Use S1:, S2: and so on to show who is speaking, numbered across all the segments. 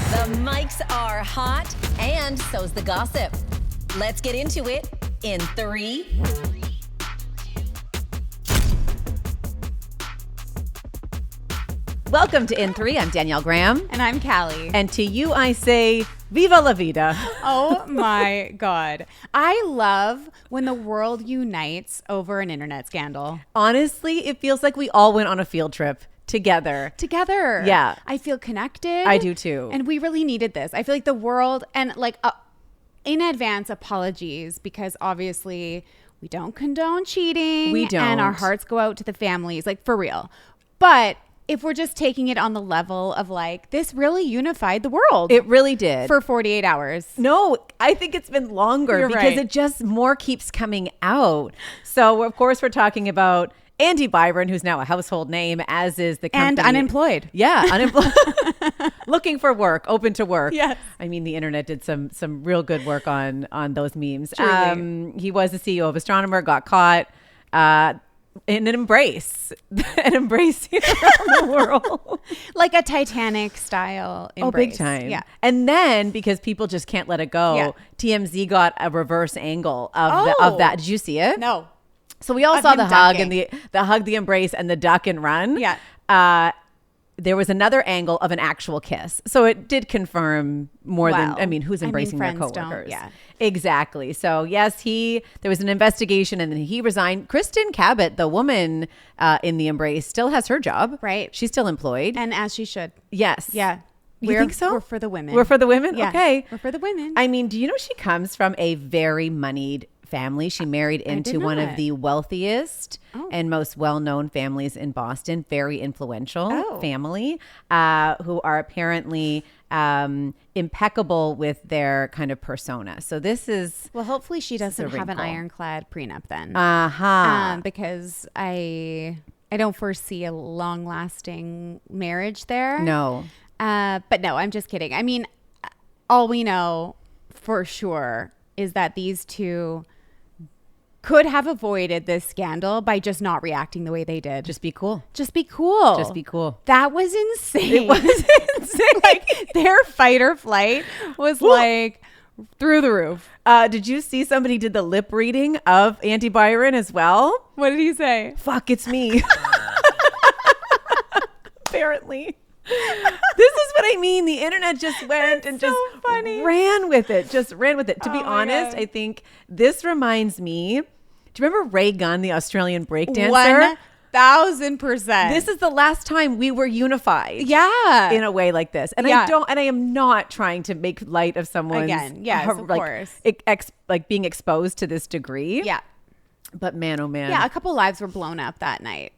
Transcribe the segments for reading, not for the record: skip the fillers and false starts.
S1: The mics are hot, and so's the gossip. Let's get into it in 3. Welcome to In 3. I'm Danielle Graham.
S2: And I'm Callie.
S1: And to you I say, Viva la vida.
S2: Oh my God. I love when the world unites over an internet scandal.
S1: Honestly, it feels like we all went on a field trip together. Yeah.
S2: I feel connected.
S1: I do too.
S2: And we really needed this. I feel like the world, and like in advance, apologies, because obviously we don't condone cheating.
S1: We don't.
S2: And our hearts go out to the families, like for real. But if we're just taking it on the level of like, this really unified the world.
S1: It really did.
S2: For 48 hours.
S1: No, I think it's been longer.
S2: You're
S1: because
S2: right.
S1: It just more keeps coming out. So, of course, we're talking about Andy Byron, who's now a household name, as is the company.
S2: And unemployed.
S1: Yeah, unemployed. Looking for work, open to work.
S2: Yes.
S1: I mean, the internet did some real good work on those memes.
S2: Truly.
S1: He was the CEO of Astronomer, got caught in an embrace here around the world.
S2: Like a Titanic style embrace.
S1: Oh, big time.
S2: Yeah.
S1: And then, because people just can't let it go, TMZ got a reverse angle of that. Did you see it?
S2: No.
S1: So we all
S2: Of
S1: saw
S2: him
S1: the hug
S2: ducking.
S1: and the hug, the embrace, and the duck and run.
S2: Yeah.
S1: There was another angle of an actual kiss. So it did confirm more
S2: Well,
S1: than, who's embracing their
S2: friends don't,
S1: coworkers?
S2: yeah.
S1: Exactly. So yes, there was an investigation and then he resigned. Kristen Cabot, the woman in the embrace, still has her job.
S2: Right.
S1: She's still employed.
S2: And as she should.
S1: Yes.
S2: Yeah.
S1: You think so?
S2: We're for the women.
S1: We're for the women?
S2: Yeah.
S1: Okay.
S2: We're for the women.
S1: I mean, do you know she comes from a very moneyed family? She married into one of the wealthiest and most well-known families in Boston. Very influential family who are apparently impeccable with their kind of persona. So this is...
S2: Well, hopefully she doesn't have an
S1: wrinkle.
S2: ironclad prenup then. Because I don't foresee a long-lasting marriage there.
S1: No.
S2: But no, I'm just kidding. I mean, all we know for sure is that these two could have avoided this scandal by just not reacting the way they did.
S1: Just be cool.
S2: Just be cool.
S1: Just be cool.
S2: That was insane.
S1: It was insane.
S2: Like their fight or flight was like through the roof.
S1: Did you see somebody did the lip reading of Andy Byron as well?
S2: What did he say?
S1: Fuck, it's me. Apparently. This is what I mean. The internet just went and just ran with it. To be honest, I think this reminds me. Do you remember Ray Gunn, the Australian breakdancer?
S2: 1,000%.
S1: This is the last time we were unified.
S2: Yeah.
S1: In a way like this. And I am not trying to make light of someone's
S2: Again, yes, of course.
S1: Being exposed to this degree.
S2: Yeah.
S1: But man, oh man.
S2: Yeah, a couple lives were blown up that night.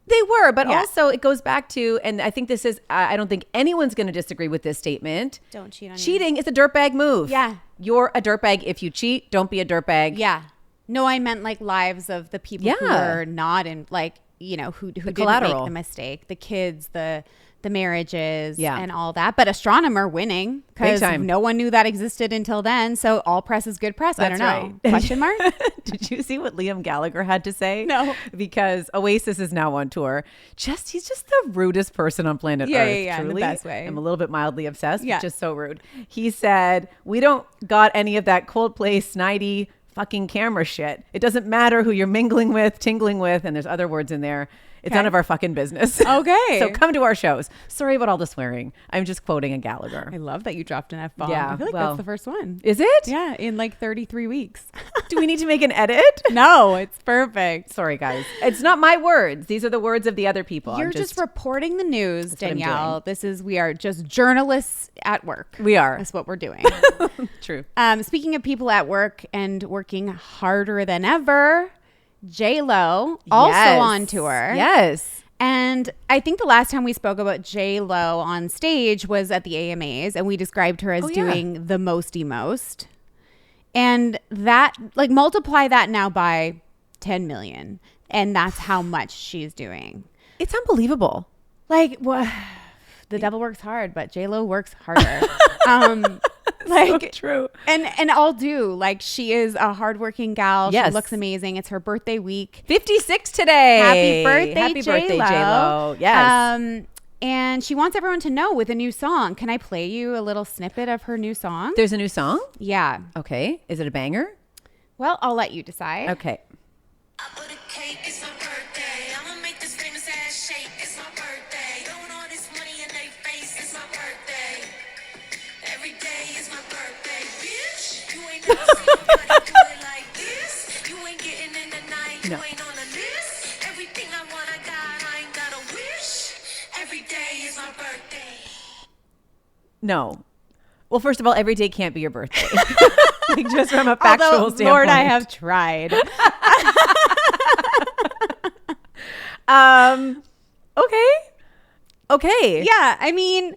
S1: They were, but also it goes back to, and I think this is, I don't think anyone's going to disagree with this statement.
S2: Don't cheat on
S1: Cheating is a dirtbag move.
S2: Yeah.
S1: You're a dirtbag if you cheat. Don't be a dirtbag.
S2: Yeah. No, I meant like lives of the people who are not in, like, you know, who didn't make the mistake. The kids, the marriages and all that. But Astronomer winning because no one knew that existed until then. So all press is good press.
S1: That's
S2: I don't know.
S1: right.
S2: Question mark?
S1: Did you see what Liam Gallagher had to say?
S2: No.
S1: Because Oasis is now on tour. He's just the rudest person on planet Earth.
S2: Yeah,
S1: truly.
S2: in the best way.
S1: I'm a little bit mildly obsessed, but just so rude. He said, we don't got any of that Coldplay snidey fucking camera shit. It doesn't matter who you're mingling with, tingling with, and there's other words in there. It's none of our fucking business.
S2: Okay.
S1: So come to our shows. Sorry about all the swearing. I'm just quoting a Gallagher.
S2: I love that you dropped an F-bomb.
S1: Yeah,
S2: I feel like that's the first one.
S1: Is it?
S2: Yeah, in like 33 weeks.
S1: Do we need to make an edit?
S2: No, it's perfect.
S1: Sorry, guys. It's not my words. These are the words of the other people.
S2: You're just reporting the news,
S1: That's what I'm
S2: Danielle. We are just journalists at work.
S1: We are.
S2: That's what we're doing.
S1: True.
S2: Speaking of people at work and working harder than ever, J-Lo also on tour.
S1: Yes.
S2: And I think the last time we spoke about J-Lo on stage was at the AMAs, and we described her as doing the mosty most. And that, like, multiply that now by 10 million, and that's how much she's doing.
S1: It's unbelievable.
S2: Like, the devil works hard, but J-Lo works harder. Like,
S1: so true.
S2: And I'll do. Like, she is a hardworking gal.
S1: Yes.
S2: She looks amazing. It's her birthday week.
S1: 56 today.
S2: Happy birthday,
S1: Happy birthday, J-Lo. Yes.
S2: And she wants everyone to know with a new song. Can I play you a little snippet of her new song?
S1: There's a new song?
S2: Yeah.
S1: Okay. Is it a banger?
S2: Well, I'll let you decide.
S1: Okay.
S3: I put a cake, it's my birthday. I'ma make this famous ass shake, it's my birthday. Throwing all this money in their face, it's my birthday. Every day is my birthday, bitch. You ain't never seen nobody do it like this. You ain't getting in the night, you ain't on the list. Everything I want, I got, I ain't got a wish. Every day is my birthday.
S1: No. Well, first of all, every day can't be your birthday. Like, just from a factual standpoint.
S2: Lord, I have tried.
S1: Okay.
S2: Yeah, I mean,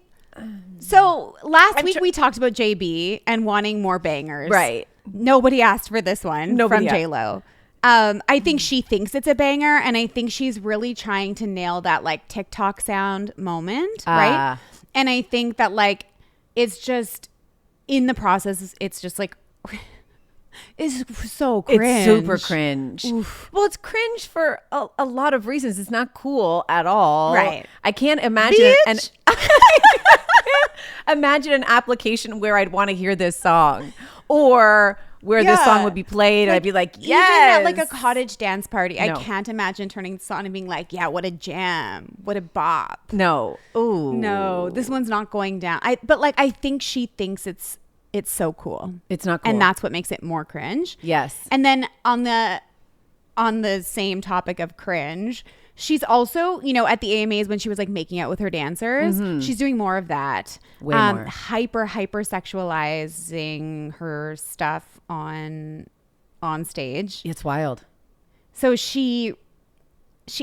S2: so last week we talked about JB and wanting more bangers.
S1: Right.
S2: Nobody asked for this one from J-Lo. I think she thinks it's a banger, and I think she's really trying to nail that like TikTok sound moment, right? And I think that like it's just in the process, it's just like it's so cringe.
S1: It's super cringe. Oof. Well, it's cringe for a lot of reasons. It's not cool at all.
S2: Right.
S1: I can't imagine imagine an application where I'd want to hear this song, or where this song would be played, and I'd be like, yes.
S2: Even at like a cottage dance party, I can't imagine turning this on and being like, yeah, what a jam, what a bop.
S1: No. Ooh.
S2: No, this one's not going down. But like, I think she thinks it's so cool.
S1: It's not cool.
S2: And that's what makes it more cringe.
S1: Yes.
S2: And then on the same topic of cringe, she's also, you know, at the AMAs when she was like making out with her dancers, she's doing more of that.
S1: Way more.
S2: Hyper sexualizing her stuff on stage.
S1: It's wild.
S2: So she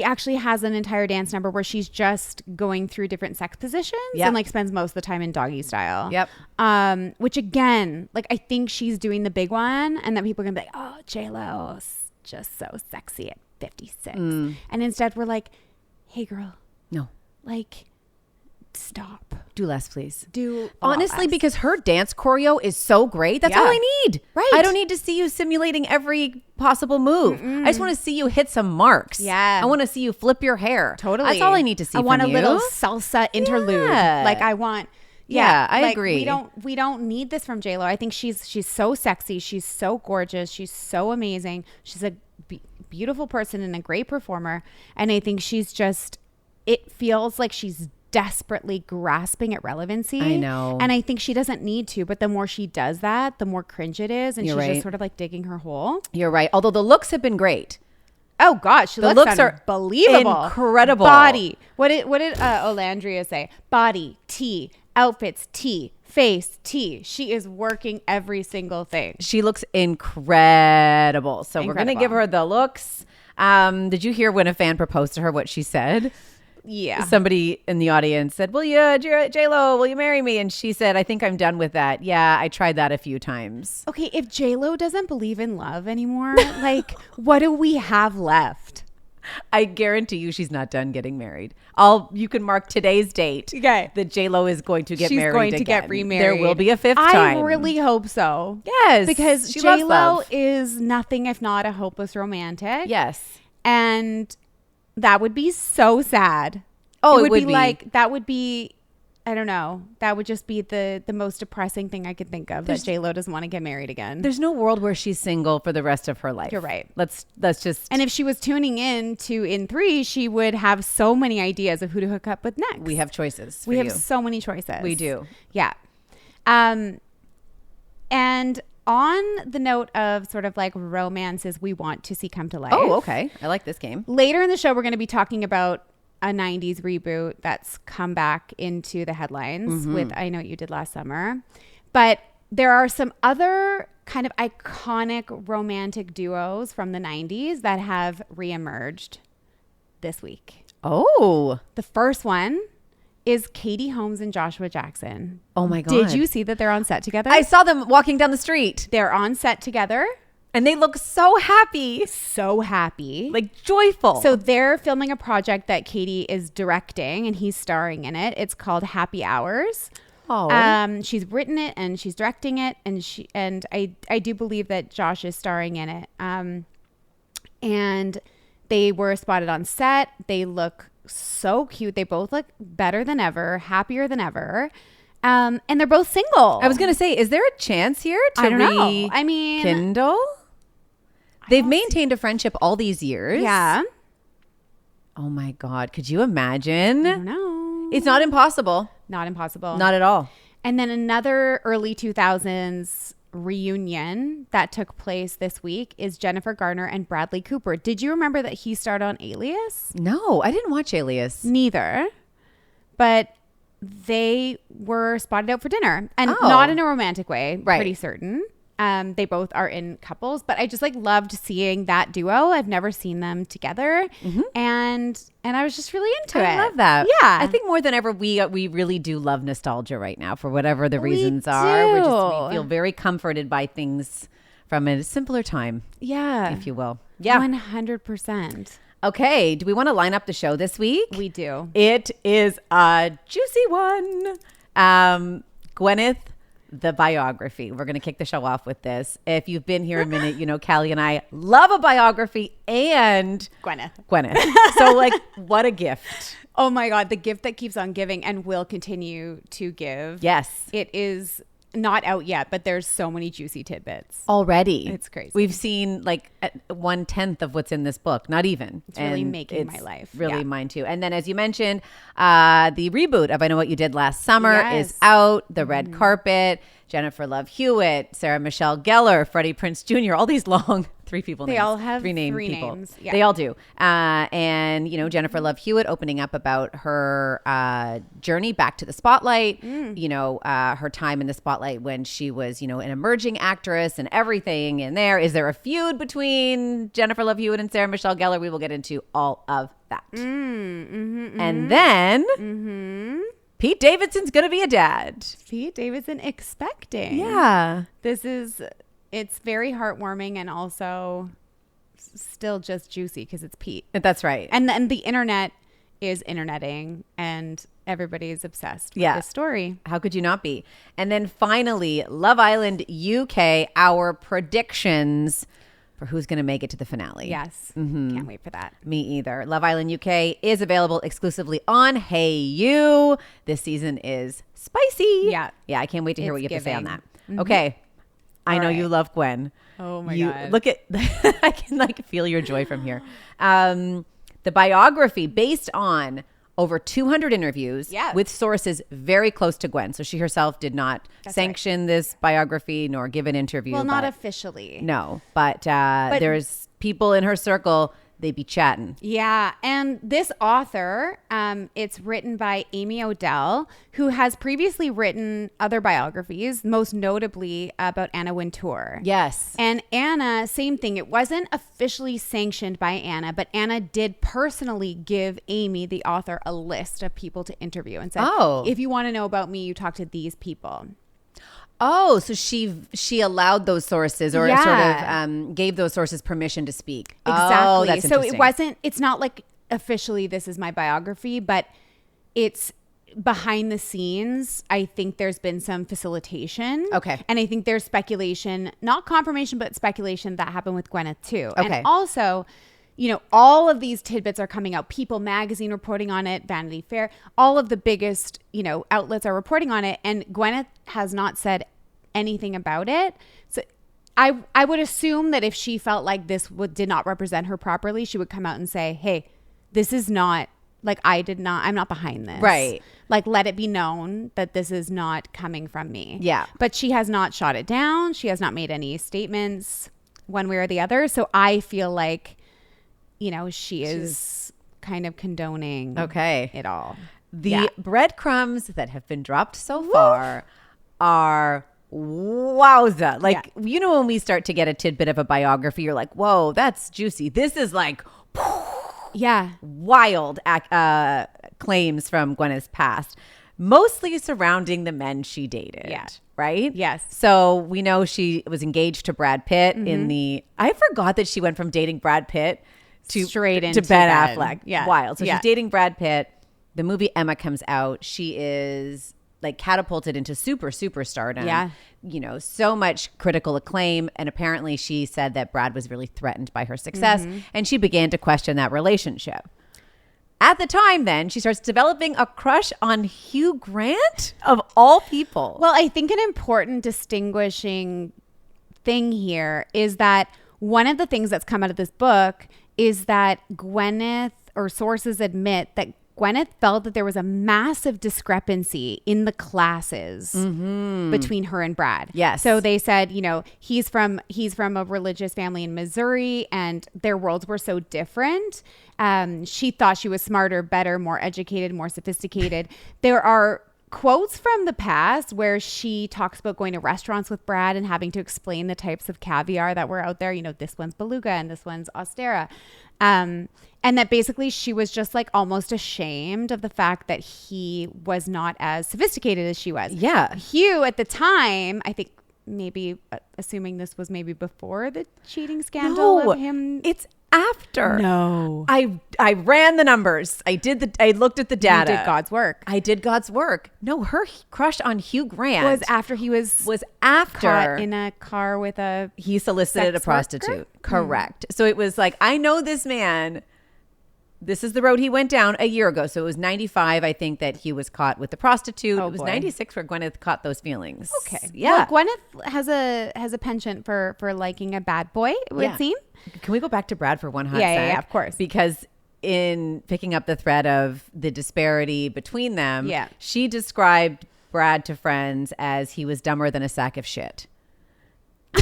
S2: actually has an entire dance number where she's just going through different sex positions and like spends most of the time in doggy style.
S1: Yep.
S2: Which again, like I think she's doing the big one, and then people are gonna be like, oh, J-Lo's just so sexy at 56. And instead we're like, hey girl,
S1: no,
S2: like stop.
S1: Do less, please.
S2: Do
S1: honestly,
S2: less.
S1: because her dance choreo is so great. That's all I need.
S2: Right.
S1: I don't need to see you simulating every possible move. I just want to see you hit some marks.
S2: Yeah.
S1: I want to see you flip your hair.
S2: Totally.
S1: That's all I need to see.
S2: I want
S1: from
S2: a
S1: you.
S2: little salsa interlude.
S1: Yeah.
S2: Like I want.
S1: Yeah, I
S2: like,
S1: agree.
S2: We don't need this from J-Lo. I think she's so sexy. She's so gorgeous. She's so amazing. She's a beautiful person and a great performer. And I think she's just, it feels like she's desperately grasping at relevancy.
S1: I know.
S2: And I think she doesn't need to, but the more she does that, the more cringe it is. And
S1: You're
S2: she's
S1: right.
S2: just sort of like digging her hole.
S1: You're right. Although the looks have been great.
S2: Oh gosh,
S1: the looks are
S2: believable.
S1: Incredible.
S2: Body. What did Olandria say? Body, T, outfits, T, face, T. She is working every single thing.
S1: She looks incredible. So we're going to give her the looks. Did you hear when a fan proposed to her what she said?
S2: Yeah.
S1: Somebody in the audience said, "Will you, J-Lo, will you marry me?" And she said, "I think I'm done with that. Yeah, I tried that a few times."
S2: Okay, if J-Lo doesn't believe in love anymore, like what do we have left?
S1: I guarantee you she's not done getting married. You can mark today's date.
S2: Okay.
S1: That J-Lo is going to get
S2: She's
S1: married
S2: going
S1: again.
S2: to get remarried.
S1: There will be a fifth time.
S2: I really hope so.
S1: Yes.
S2: Because
S1: she loves
S2: J-Lo
S1: love.
S2: is nothing if not a hopeless romantic.
S1: Yes.
S2: And that would be so sad.
S1: Oh,
S2: it would be like, that would be, I don't know. That would just be the most depressing thing I could think of, that J-Lo doesn't want to get married again.
S1: There's no world where she's single for the rest of her life.
S2: You're right.
S1: Let's just.
S2: And if she was tuning in to In 3, she would have so many ideas of who to hook up with next.
S1: We have choices.
S2: We have so many choices.
S1: We do.
S2: Yeah. And on the note of sort of like romances we want to see come to life.
S1: Oh, okay. I like this game.
S2: Later in the show, we're going to be talking about a 90s reboot that's come back into the headlines with I Know What You Did Last Summer. But there are some other kind of iconic romantic duos from the 90s that have reemerged this week.
S1: Oh.
S2: The first one is Katie Holmes and Joshua Jackson.
S1: Oh my God.
S2: Did you see that they're on set together?
S1: I saw them walking down the street.
S2: They're on set together.
S1: And they look so happy.
S2: So happy.
S1: Like joyful.
S2: So they're filming a project that Katie is directing and he's starring in it. It's called Happy Hours.
S1: Oh.
S2: She's written it and she's directing it, and I do believe that Josh is starring in it. And they were spotted on set. They look so cute. They both look better than ever, happier than ever. And they're both single.
S1: I was going to say, is there a chance here to
S2: I don't know. I mean,
S1: rekindle? They've maintained a friendship all these years.
S2: Yeah.
S1: Oh my God. Could you imagine?
S2: I don't know.
S1: It's not impossible.
S2: Not impossible.
S1: Not at all.
S2: And then another early 2000s reunion that took place this week is Jennifer Garner and Bradley Cooper. Did you remember that he starred on Alias?
S1: No, I didn't watch Alias.
S2: Neither. But they were spotted out for dinner, and not in a romantic way.
S1: Right.
S2: Pretty certain. They both are in couples, but I just like loved seeing that duo. I've never seen them together, and I was just really into it.
S1: I love that.
S2: Yeah,
S1: I think more than ever, we really do love nostalgia right now for whatever the reasons are. We feel very comforted by things from a simpler time.
S2: Yeah,
S1: if you will. Yeah,
S2: 100%.
S1: Okay, do we want to line up the show this week?
S2: We do.
S1: It is a juicy one. Gwyneth, the biography. We're going to kick the show off with this. If you've been here a minute, you know Callie and I love a biography and Gwyneth. So like, what a gift.
S2: Oh my God, the gift that keeps on giving and will continue to give.
S1: Yes.
S2: It is not out yet, but there's so many juicy tidbits
S1: already.
S2: It's crazy.
S1: We've seen like 1/10 of what's in this book, not even.
S2: It's really making my life.
S1: Really mine too. And then as you mentioned, the reboot of I Know What You Did Last Summer is out. The red carpet, Jennifer Love Hewitt, Sarah Michelle Gellar, Freddie Prinze Jr., all these long three people names.
S2: They all have
S1: three
S2: people.
S1: names.
S2: Yeah.
S1: They all do. And, you know, Jennifer Love Hewitt opening up about her journey back to the spotlight, you know, her time in the spotlight when she was, you know, an emerging actress and everything in there. Is there a feud between Jennifer Love Hewitt and Sarah Michelle Gellar? We will get into all of that. And then Pete Davidson's going to be a dad.
S2: Pete Davidson expecting.
S1: Yeah.
S2: It's very heartwarming and also still just juicy because it's Pete.
S1: That's right.
S2: And then the internet is interneting and everybody is obsessed with this story.
S1: How could you not be? And then finally, Love Island UK, our predictions for who's going to make it to the finale.
S2: Yes. Can't wait for that.
S1: Me either. Love Island UK is available exclusively on Hayu. This season is spicy.
S2: Yeah.
S1: Yeah, I can't wait to hear what you have to say on
S2: giving.
S1: that. Okay. I know
S2: right.
S1: you love Gwen.
S2: Oh my God.
S1: Look at, I can like feel your joy from here. The biography based on over 200 interviews with sources very close to Gwen. So she herself did not sanction this biography nor give an interview.
S2: Well, not officially.
S1: No, but there's people in her circle. They be chatting.
S2: Yeah. And this author, it's written by Amy Odell, who has previously written other biographies, most notably about Anna Wintour.
S1: Yes.
S2: And Anna, same thing. It wasn't officially sanctioned by Anna, but Anna did personally give Amy, the author, a list of people to interview and said, if you want to know about me, you talk to these people.
S1: Oh, so she allowed those sources or sort of gave those sources permission to speak.
S2: Exactly.
S1: Oh, that's
S2: so
S1: interesting.
S2: it's not like officially this is my biography, but it's behind the scenes. I think there's been some facilitation.
S1: Okay.
S2: And I think there's speculation, not confirmation, but speculation that happened with Gwyneth too.
S1: Okay.
S2: And also, you know, all of these tidbits are coming out. People magazine reporting on it, Vanity Fair, all of the biggest, you know, outlets are reporting on it. And Gwyneth has not said anything about it. So I would assume that if she felt like this did not represent her properly, she would come out and say, hey, this is not, like, I'm not behind this.
S1: Right.
S2: Like, let it be known that this is not coming from me.
S1: Yeah.
S2: But she has not shot it down. She has not made any statements one way or the other. So I feel like, you know, she's kind of condoning it all.
S1: The breadcrumbs that have been dropped so far are wowza. Like, you know, when we start to get a tidbit of a biography, you're like, whoa, that's juicy. This is like, wild claims from Gwyneth's past, mostly surrounding the men she dated. Yeah. Right?
S2: Yes.
S1: So we know she was engaged to Brad Pitt I forgot that she went from dating Brad Pitt to Ben Affleck.
S2: Yeah.
S1: Wild. So she's dating Brad Pitt. The movie Emma comes out. She is like catapulted into super stardom.
S2: Yeah.
S1: You know, so much critical acclaim. And apparently she said that Brad was really threatened by her success. And she began to question that relationship. at the time, then she starts developing a crush on Hugh Grant of all people.
S2: Well, I think an important distinguishing thing here is that one of the things that's come out of this book is that Gwyneth, or sources admit that Gwyneth felt that there was a massive discrepancy in the classes between her and Brad.
S1: Yes.
S2: So they said, you know, he's from a religious family in Missouri, and their worlds were so different. She thought she was smarter, better, more educated, more sophisticated. There are quotes from the past where she talks about going to restaurants with Brad and having to explain the types of caviar that were out there. You know, this one's beluga and this one's Ostera. And that basically she was just like almost ashamed of the fact that he was not as sophisticated as she was.
S1: Yeah.
S2: Hugh at the time, I think maybe assuming this was maybe before the cheating scandal of him.
S1: It's after.
S2: No.
S1: I ran the numbers. I looked at the data.
S2: You did God's work.
S1: I did God's work. No, her crush on Hugh Grant
S2: Was after he was
S1: after
S2: caught in a car with
S1: he solicited a prostitute. Correct. So it was like, I know this man. This is the road he went down a year ago. So it was 95, I think, that he was caught with the prostitute. It was 96 where Gwyneth caught those feelings.
S2: Okay.
S1: Yeah.
S2: Well, Gwyneth has a penchant for liking a bad boy, it would seem.
S1: Can we go back to Brad for one hot sec?
S2: Yeah, of course.
S1: Because in picking up the thread of the disparity between them, she described Brad to friends as he was dumber than a sack of shit.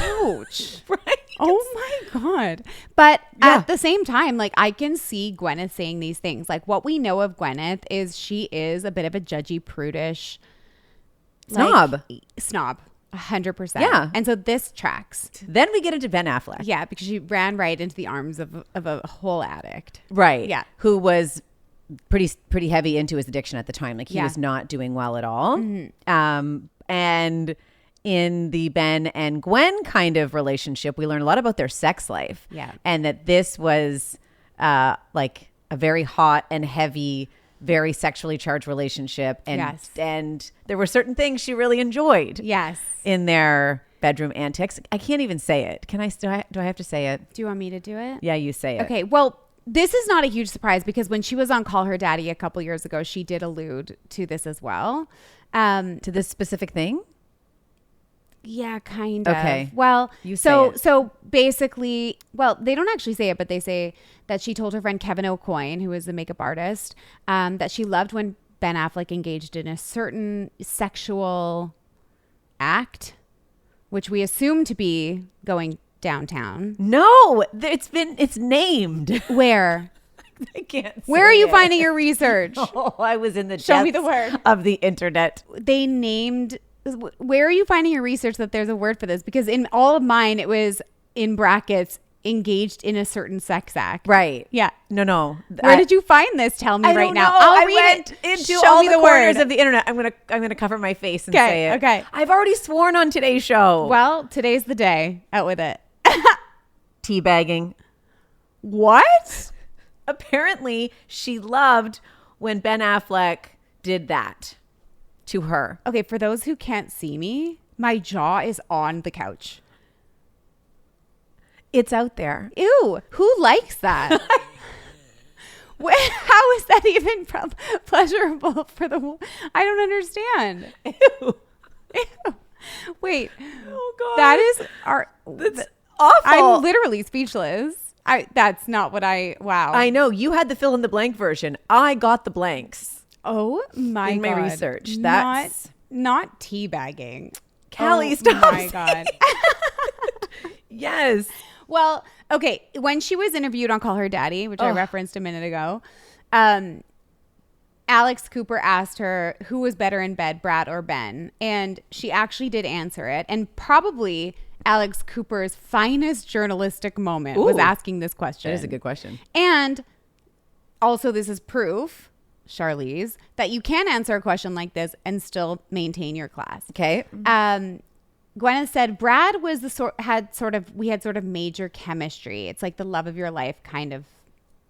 S2: Ouch.
S1: Right?
S2: Oh my God. But at the same time, like I can see Gwyneth saying these things. Like what we know of Gwyneth is she is a bit of a judgy, prudish
S1: snob.
S2: 100%.
S1: Yeah.
S2: And so this tracks.
S1: Then we get into Ben Affleck.
S2: Yeah, because she ran right into the arms of a whole addict.
S1: Right.
S2: Yeah.
S1: Who was pretty heavy into his addiction at the time. Like he was not doing well at all. And in the Ben and Gwen kind of relationship, we learn a lot about their sex life.
S2: Yeah.
S1: And that this was like a very hot and heavy, very sexually charged relationship. And, and there were certain things she really enjoyed.
S2: Yes.
S1: In their bedroom antics. I can't even say it. Do I have to say it?
S2: Do you want me to do it?
S1: Yeah, you say it.
S2: Okay. Well, this is not a huge surprise because when she was on Call Her Daddy a couple years ago, she did allude to this as well.
S1: To this specific thing?
S2: Yeah, kind of.
S1: Okay.
S2: Well,
S1: so
S2: basically, well, they don't actually say it, but they say that she told her friend Kevin Aucoin, who is a makeup artist, that she loved when Ben Affleck engaged in a certain sexual act, which we assume to be going downtown.
S1: No, it's named.
S2: Where?
S1: I can't.
S2: Where are you finding your research?
S1: Oh, I was in the
S2: Show me the word
S1: of the internet.
S2: They named. Where are you finding your research that there's a word for this? Because in all of mine, it was in brackets, engaged in a certain sex act.
S1: Right.
S2: Yeah.
S1: No.
S2: Where did you find this? Tell me right now.
S1: I went into
S2: Show
S1: all
S2: me
S1: the corners
S2: word
S1: of the internet. I'm gonna cover my face and say it.
S2: Okay.
S1: I've already sworn on today's show.
S2: Well, today's the day. Out with it.
S1: Teabagging.
S2: What?
S1: Apparently, she loved when Ben Affleck did that to her.
S2: Okay, for those who can't see me, my jaw is on the couch.
S1: It's out there.
S2: Ew, who likes that? How is that even pleasurable for the... I don't understand.
S1: Ew.
S2: Ew. Wait.
S1: Oh, God.
S2: That is...
S1: That's awful.
S2: I'm literally speechless. That's not what wow.
S1: I know. You had the fill in the blank version. I got the blanks.
S2: Oh my
S1: in
S2: God.
S1: my research. That's
S2: not teabagging.
S1: Callie, stop.
S2: Oh my God.
S1: Yes.
S2: Well, okay. When she was interviewed on Call Her Daddy, which I referenced a minute ago, Alex Cooper asked her who was better in bed, Brad or Ben, and she actually did answer it. And probably Alex Cooper's finest journalistic moment was asking this question.
S1: That is a good question.
S2: And also, this is proof, Charlize, that you can answer a question like this and still maintain your class.
S1: Okay.
S2: Gwyneth said Brad was we had sort of major chemistry. It's like the love of your life kind of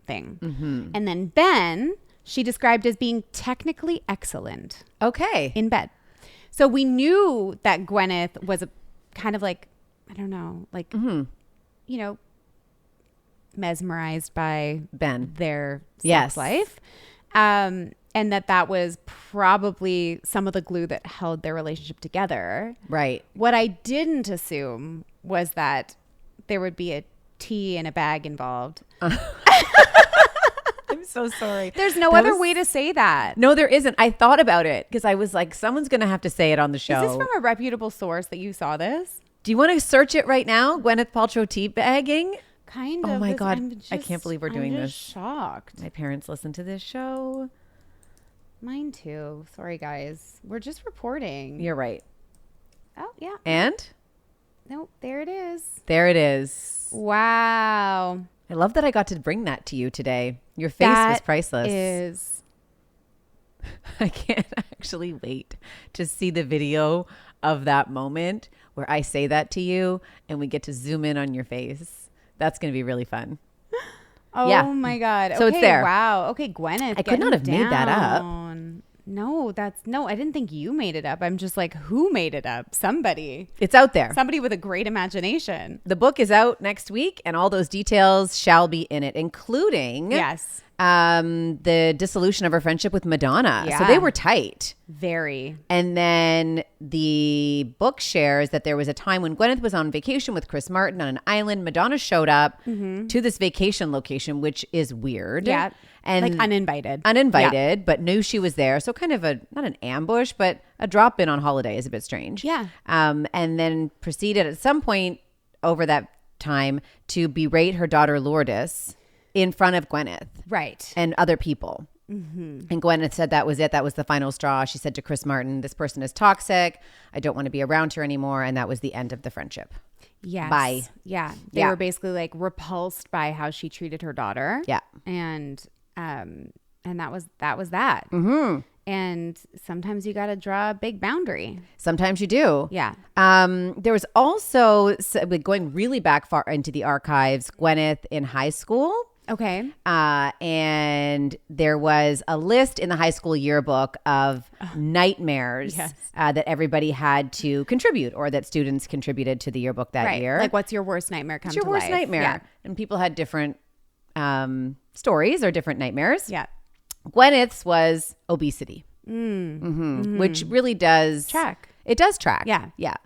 S2: thing. Mm-hmm. And then Ben, she described as being technically excellent.
S1: Okay.
S2: In bed. So we knew that Gwyneth was a kind of like, I don't know, like, you know, mesmerized by
S1: Ben.
S2: their
S1: Yes.
S2: sex life. And that was probably some of the glue that held their relationship together.
S1: Right.
S2: What I didn't assume was that there would be a tea in a bag involved.
S1: I'm so sorry.
S2: There's no other way to say that.
S1: No, there isn't. I thought about it because I was like, someone's going to have to say it on the show.
S2: Is this from a reputable source that you saw this?
S1: Do you want to search it right now? Gwyneth Paltrow teabagging?
S2: Kind of.
S1: Oh my
S2: This-
S1: God.
S2: I'm
S1: I can't believe we're doing
S2: I'm
S1: this.
S2: just shocked.
S1: My parents listen to this show.
S2: Mine too. Sorry, guys. We're just reporting.
S1: You're right.
S2: Oh, yeah.
S1: And
S2: Nope. There it is.
S1: there it is.
S2: Wow.
S1: I love that I got to bring that to you today. Your face was
S2: That
S1: priceless.
S2: is
S1: I can't actually wait to see the video of that moment where I say that to you and we get to zoom in on your face. That's going to be really fun.
S2: Oh
S1: Yeah.
S2: my God.
S1: So it's
S2: Okay,
S1: there.
S2: Wow. Okay, Gwyneth.
S1: I could not have made that up.
S2: down. No, I didn't think you made it up. I'm just like, who made it up? Somebody.
S1: It's out there.
S2: Somebody with a great imagination.
S1: The book is out next week and all those details shall be in it, including
S2: Yes.
S1: the dissolution of her friendship with Madonna. So
S2: Yeah.
S1: they were tight.
S2: Very.
S1: And then the book shares that there was a time when Gwyneth was on vacation with Chris Martin on an island. Madonna showed up to this vacation location, which is weird.
S2: Yeah.
S1: And
S2: Like uninvited.
S1: uninvited, but knew she was there. So kind of not an ambush, but a drop in on holiday is a bit strange.
S2: Yeah.
S1: And then proceeded at some point over that time to berate her daughter Lourdes in front of Gwyneth
S2: Right.
S1: and other people. And Gwyneth said that was it. That was the final straw. She said to Chris Martin, this person is toxic. I don't want to be around her anymore. And that was the end of the friendship.
S2: Yes.
S1: Bye.
S2: Yeah. They
S1: Yeah.
S2: were basically like repulsed by how she treated her daughter.
S1: Yeah.
S2: And that was that. Mm-hmm. And sometimes you got to draw a big boundary.
S1: Sometimes you do.
S2: Yeah.
S1: There was also, going really back far into the archives, Gwyneth in high school.
S2: Okay.
S1: And there was a list in the high school yearbook of nightmares
S2: Yes.
S1: that everybody had to contribute or that students contributed to the yearbook that
S2: Right.
S1: year.
S2: Like, what's your worst nightmare come
S1: What's your
S2: to
S1: worst
S2: life?
S1: nightmare?
S2: Yeah.
S1: And people had different stories or different nightmares.
S2: Yeah.
S1: Gwyneth's was obesity, which really does
S2: Track.
S1: It does track.
S2: Yeah.
S1: Yeah.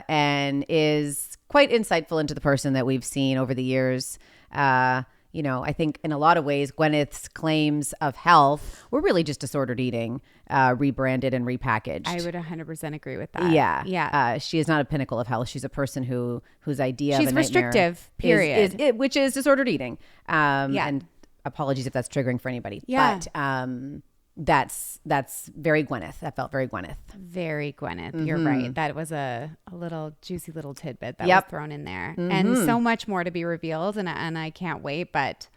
S1: And is quite insightful into the person that we've seen over the years. I think in a lot of ways, Gwyneth's claims of health were really just disordered eating, rebranded and repackaged.
S2: I would 100% agree with that.
S1: Yeah.
S2: Yeah.
S1: She is not a pinnacle of health. She's a person whose idea
S2: She's
S1: of a nightmare
S2: restrictive, period.
S1: which is disordered eating.
S2: Yeah.
S1: And apologies if that's triggering for anybody.
S2: Yeah.
S1: But that's very Gwyneth. That felt very Gwyneth.
S2: Very Gwyneth. You're right. That was a little juicy little tidbit that
S1: Yep.
S2: was thrown in there. And so much more to be revealed. And I can't wait. But,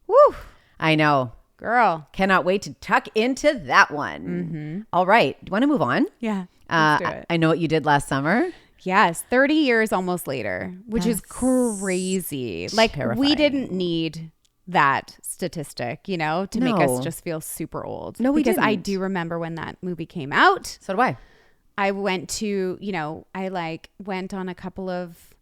S2: whew,
S1: I know.
S2: girl.
S1: Cannot wait to tuck into that one. All right. Do you want to move on?
S2: Yeah. Let's do it.
S1: I know what you did last summer.
S2: Yes. 30 years almost later, which is crazy. Like, we
S1: terrifying.
S2: didn't need that statistic, to make us
S1: No.
S2: just feel super old.
S1: No, we
S2: because I
S1: didn't.
S2: do remember when that movie came out.
S1: So do I.
S2: I went to, went on a couple of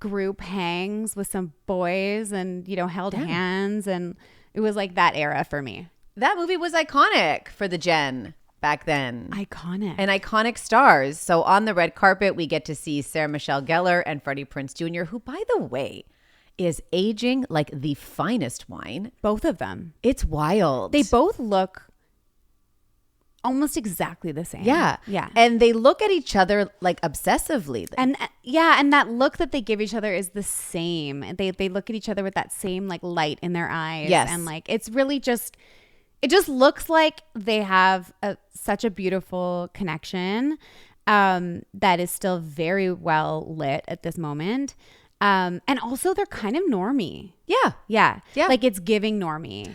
S2: group hangs with some boys and, held hands. And it was like that era for me.
S1: That movie was iconic for the Gen back then.
S2: Iconic.
S1: And iconic stars. So on the red carpet, we get to see Sarah Michelle Gellar and Freddie Prinze Jr., who, by the way, is aging like the finest wine.
S2: Both of them.
S1: It's wild.
S2: They both look almost exactly the same.
S1: Yeah.
S2: Yeah.
S1: And they look at each other like obsessively.
S2: And and that look that they give each other is the same. They look at each other with that same like light in their eyes.
S1: Yes.
S2: And like it's really just it just looks like they have such a beautiful connection that is still very well lit at this moment. And also they're kind of normie.
S1: Yeah.
S2: Yeah.
S1: Yeah.
S2: Like it's giving normie.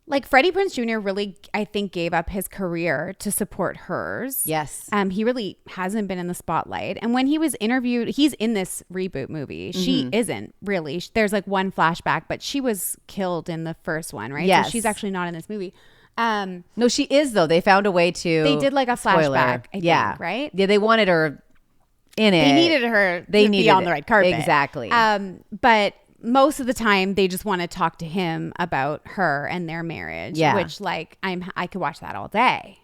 S2: Like Freddie Prinze Jr. really, I think, gave up his career to support hers.
S1: Yes.
S2: He really hasn't been in the spotlight. And when he was interviewed, he's in this reboot movie. She isn't really. There's like one flashback, but she was killed in the first one, right?
S1: Yes.
S2: So she's actually not in this movie.
S1: No, she is, though. They found a way to.
S2: They did like a
S1: Spoiler.
S2: flashback, I think, right?
S1: Yeah, they wanted her in it.
S2: They needed her to be on the red carpet.
S1: Exactly.
S2: But most of the time they just want to talk to him about her and their marriage, which like I could watch that all day.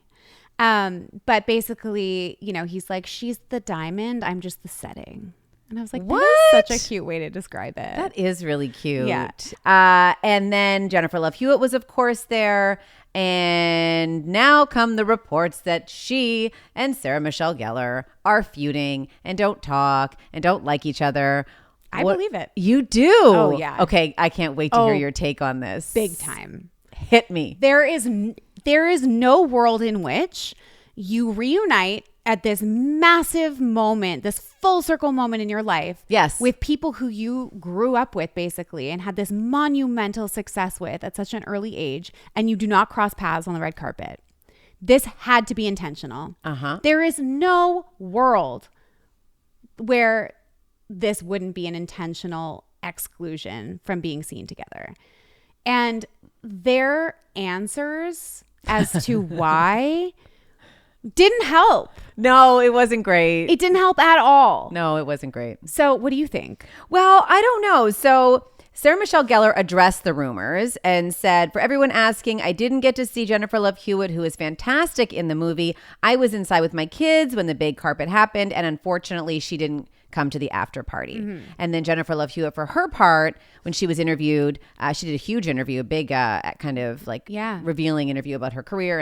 S2: But basically, you know, he's like, she's the diamond, I'm just the setting. And I was like,
S1: what?
S2: That is such a cute way to describe it.
S1: That is really cute.
S2: Yeah.
S1: And then Jennifer Love Hewitt was, of course, there. And now come the reports that she and Sarah Michelle Gellar are feuding and don't talk and don't like each other.
S2: I believe it.
S1: You do?
S2: Oh, yeah.
S1: Okay, I can't wait to hear your take on this.
S2: Big time.
S1: Hit me.
S2: There is no world in which you reunite at this massive moment, this full circle moment in your life.
S1: Yes.
S2: With people who you grew up with, basically, and had this monumental success with at such an early age, and you do not cross paths on the red carpet. This had to be intentional. There is no world where this wouldn't be an intentional exclusion from being seen together. And their answers as to why didn't help.
S1: No, it wasn't great.
S2: It didn't help at all.
S1: No, it wasn't great.
S2: So what do you think?
S1: Well, I don't know. So Sarah Michelle Gellar addressed the rumors and said, for everyone asking, I didn't get to see Jennifer Love Hewitt, who is fantastic in the movie. I was inside with my kids when the big carpet happened, and unfortunately, she didn't come to the after party. And then Jennifer Love Hewitt, for her part, when she was interviewed, she did a huge interview, a big kind of like revealing interview about her career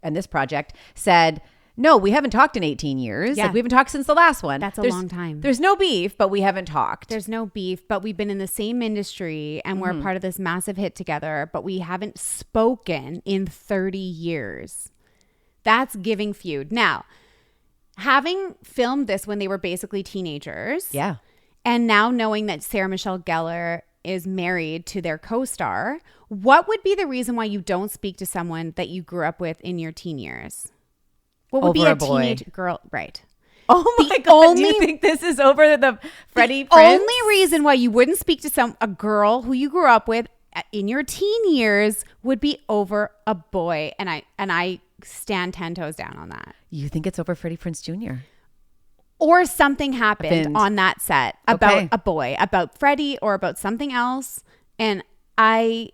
S1: and this project, said, no, we haven't talked in 18 years. Like, we haven't talked since the last one.
S2: That's a long time.
S1: There's no beef, but we haven't talked.
S2: There's no beef, but we've been in the same industry and we're part of this massive hit together, but we haven't spoken in 30 years. That's giving feud. Now, having filmed this when they were basically teenagers.
S1: Yeah.
S2: And now knowing that Sarah Michelle Gellar is married to their co-star, what would be the reason why you don't speak to someone that you grew up with in your teen years? What would be a teenage girl? Right.
S1: Oh my God. Do you think this is over the Freddie Prinze?
S2: Only reason why you wouldn't speak to a girl who you grew up with in your teen years would be over a boy. And I stand 10 toes down on that.
S1: You think it's over Freddie Prinze Jr.?
S2: Or something happened on that set about a boy, about Freddie or about something else. And I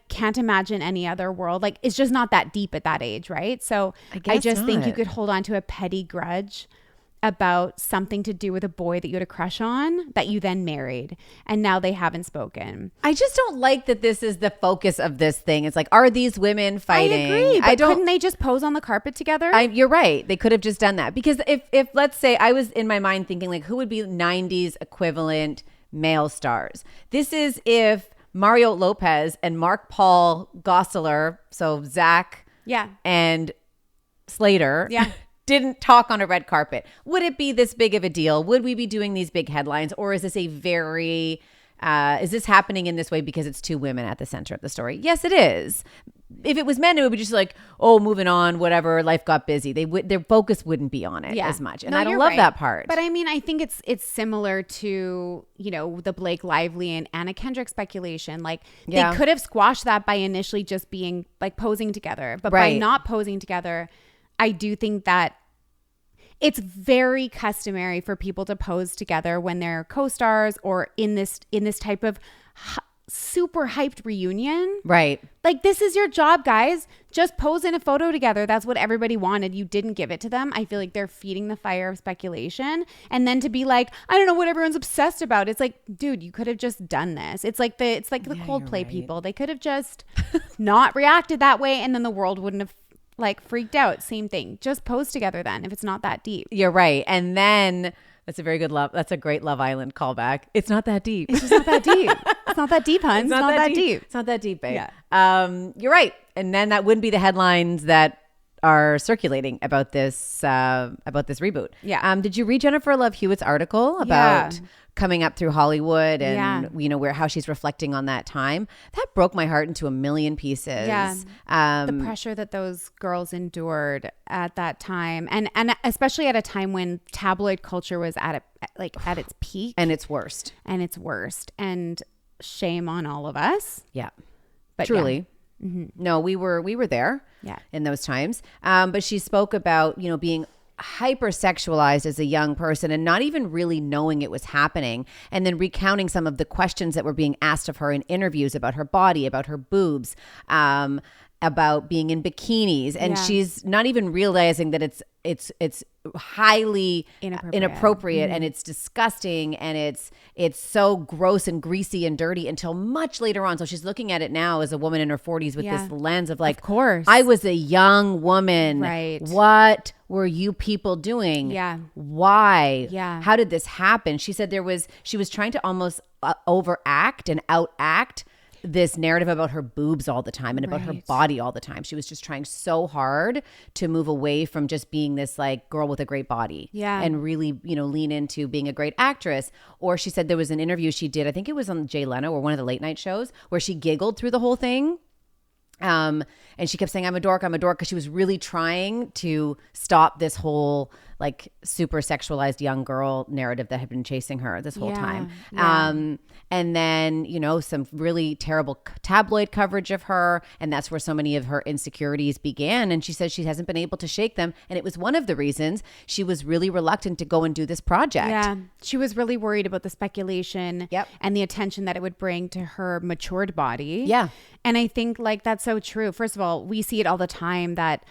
S2: can't imagine any other world. Like, it's just not that deep at that age, right? So I just think you could hold on to a petty grudge about something to do with a boy that you had a crush on that you then married, and now they haven't spoken.
S1: I just don't like that this is the focus of this thing. It's like, are these women fighting?
S2: I agree, but couldn't they just pose on the carpet together?
S1: You're right. They could have just done that. Because if let's say, I was in my mind thinking, like, who would be 90s equivalent male stars? This is if Mario Lopez and Mark Paul Gosselaar, so Zach and Slater, didn't talk on a red carpet. Would it be this big of a deal? Would we be doing these big headlines? Or is this is this happening in this way because it's two women at the center of the story? Yes, it is. If it was men, it would be just like, oh, moving on, whatever, life got busy. Their focus wouldn't be on it as much. And I don't love that part.
S2: But I mean, I think it's similar to, you know, the Blake Lively and Anna Kendrick speculation. Like, they could have squashed that by initially just being like posing together. But by not posing together, I do think that it's very customary for people to pose together when they're co-stars or in this type of super hyped reunion.
S1: Right.
S2: Like, this is your job, guys. Just pose in a photo together. That's what everybody wanted. You didn't give it to them. I feel like they're feeding the fire of speculation. And then to be like, I don't know what everyone's obsessed about. It's like, dude, you could have just done this. It's like the Coldplay people. They could have just not reacted that way, and then the world wouldn't have like freaked out. Same thing. Just pose together then if it's not that deep.
S1: You're right. And then that's a great Love Island callback. It's not that deep.
S2: It's just not that deep. It's not that deep, hun. It's not that deep.
S1: It's not that deep, babe. Yeah. You're right. And then that wouldn't be the headlines that are circulating about this reboot.
S2: Yeah.
S1: Did you read Jennifer Love Hewitt's article about coming up through Hollywood and you know how she's reflecting on that time? That broke my heart into a million pieces.
S2: Yeah. The pressure that those girls endured at that time, and especially at a time when tabloid culture was at its peak
S1: and its worst.
S2: And shame on all of us.
S1: Yeah.
S2: But
S1: truly. Yeah. Mm-hmm. No, we were there in those times. But she spoke about, you know, being hypersexualized as a young person and not even really knowing it was happening, and then recounting some of the questions that were being asked of her in interviews about her body, about her boobs, about being in bikinis, and she's not even realizing that it's highly inappropriate and it's disgusting and it's so gross and greasy and dirty until much later on. So she's looking at it now as a woman in her 40s with this lens of like,
S2: of course,
S1: I was a young woman.
S2: Right.
S1: What were you people doing?
S2: Yeah.
S1: Why?
S2: Yeah.
S1: How did this happen? She said she was trying to almost overact and outact this narrative about her boobs all the time and about her body all the time. She was just trying so hard to move away from just being this like girl with a great body and really, lean into being a great actress. Or she said there was an interview she did, I think it was on Jay Leno or one of the late night shows, where she giggled through the whole thing. And she kept saying, I'm a dork, because she was really trying to stop this whole like super sexualized young girl narrative that had been chasing her this whole time. And then, some really terrible tabloid coverage of her. And that's where so many of her insecurities began. And she says she hasn't been able to shake them. And it was one of the reasons she was really reluctant to go and do this project.
S2: Yeah. She was really worried about the speculation and the attention that it would bring to her matured body.
S1: Yeah.
S2: And I think like that's so true. First of all, we see it all the time that,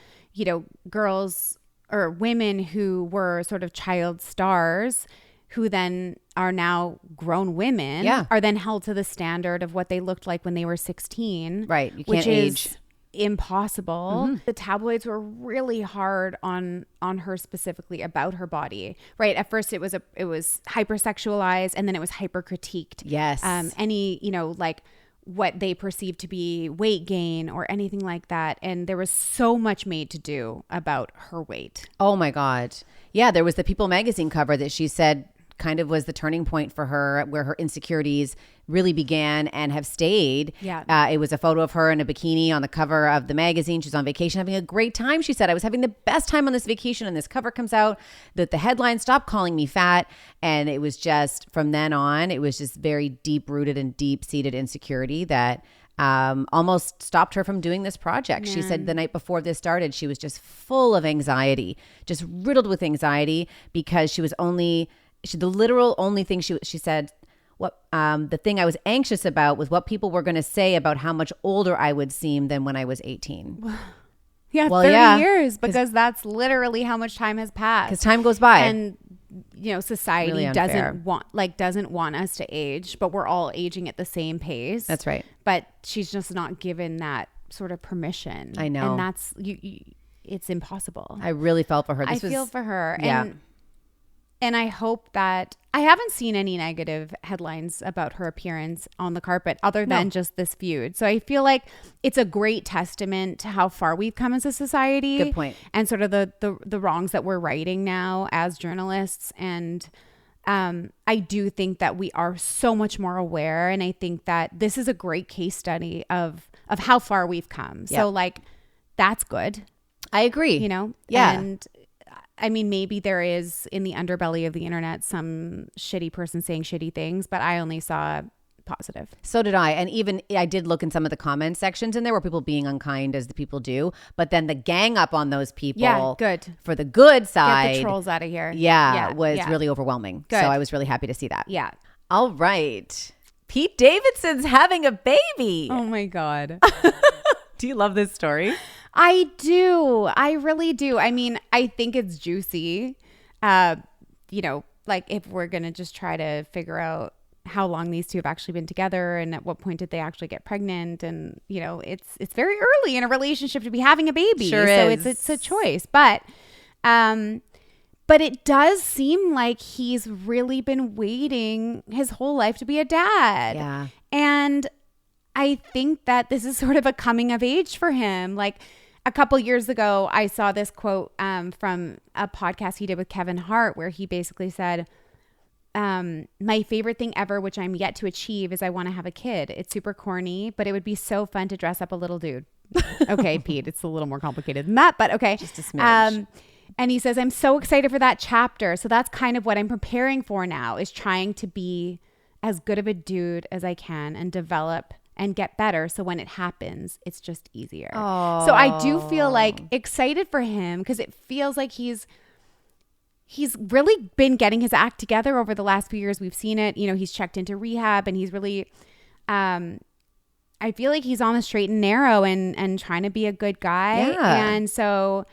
S2: girls or women who were sort of child stars who then are now grown women are then held to the standard of what they looked like when they were 16.
S1: Right. You can't
S2: which
S1: age.
S2: Is impossible. The tabloids were really hard on her specifically about her body. Right. At first it was hypersexualized and then it was hyper critiqued.
S1: Yes.
S2: Any, like what they perceived to be weight gain or anything like that. And there was so much made to do about her weight.
S1: Oh my God. Yeah. There was the People magazine cover that she said kind of was the turning point for her, where her insecurities really began and have stayed.
S2: Yeah.
S1: It was a photo of her in a bikini on the cover of the magazine. She's on vacation having a great time. She said, I was having the best time on this vacation, and this cover comes out that the headline, Stop Calling Me Fat. And it was just, from then on, it was just very deep rooted and deep seated insecurity that almost stopped her from doing this project. She said the night before this started, she was just full of anxiety, just riddled with anxiety, because she was the literal only thing she said, the thing I was anxious about was what people were going to say about how much older I would seem than when I was 18.
S2: Yeah, well, 30 years, because that's literally how much time has passed.
S1: Because time goes by.
S2: And, society
S1: really
S2: doesn't want us to age, but we're all aging at the same pace.
S1: That's right.
S2: But she's just not given that sort of permission.
S1: I know.
S2: And that's, it's impossible.
S1: I really felt for her.
S2: I feel for her.
S1: Yeah.
S2: And I hope that I haven't seen any negative headlines about her appearance on the carpet other than just this feud. So I feel like it's a great testament to how far we've come as a society.
S1: Good point.
S2: And sort of the wrongs that we're righting now as journalists. And I do think that we are so much more aware. And I think that this is a great case study of how far we've come.
S1: Yep.
S2: So like, that's good.
S1: I agree. Yeah.
S2: And I mean, maybe there is in the underbelly of the internet some shitty person saying shitty things, but I only saw positive.
S1: So did I. And even I did look in some of the comment sections, and there were people being unkind, as the people do. But then the gang up on those people
S2: good.
S1: For the good side.
S2: Get the trolls out of here.
S1: Was really overwhelming.
S2: Good.
S1: So I was really happy to see that.
S2: Yeah.
S1: All right. Pete Davidson's having a baby.
S2: Oh my God.
S1: Do you love this story?
S2: I do. I really do. I mean, I think it's juicy. Like if we're going to just try to figure out how long these two have actually been together and at what point did they actually get pregnant. And, it's very early in a relationship to be having a baby.
S1: Sure
S2: so
S1: is.
S2: It's a choice. But it does seem like he's really been waiting his whole life to be a dad.
S1: Yeah.
S2: And I think that this is sort of a coming of age for him. Like a couple years ago, I saw this quote from a podcast he did with Kevin Hart, where he basically said, my favorite thing ever, which I'm yet to achieve, is I want to have a kid. It's super corny, but it would be so fun to dress up a little dude. Okay, Pete, it's a little more complicated than that, but okay.
S1: Just a smidge.
S2: And he says, I'm so excited for that chapter. So that's kind of what I'm preparing for now, is trying to be as good of a dude as I can and develop and get better. So when it happens, it's just easier.
S1: Oh.
S2: So I do feel like excited for him, because it feels like he's he's really been getting his act together over the last few years. We've seen it. You know, he's checked into rehab and he's really, I feel like he's on the straight and narrow and trying to be a good guy.
S1: Yeah.
S2: And so